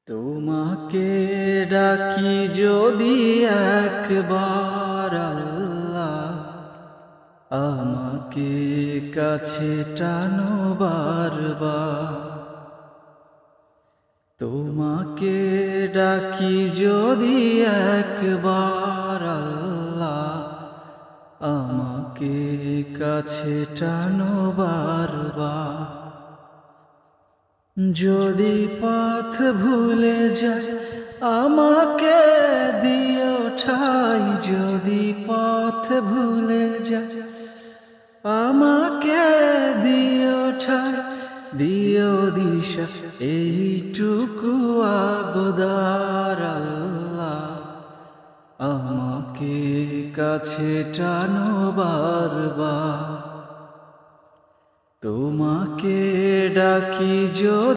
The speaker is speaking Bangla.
তোমাকে ডাকি যদি একবার আল্লাহ, আমাকে কাছে টানো বারবার। তোমাকে ডাকি যদি একবার আল্লাহ, আমাকে কাছে টানো বারবার। যদি পথ ভুলে যাই আমাকে দিও ঠাই, যদি পথ ভুলে যাই আমাকে দিও ঠাই, দিও দিশা এইটুকু আবদার আল্লাহ, আমাকে কাছে টানো বারবার। তোমাকে ডাকি যদি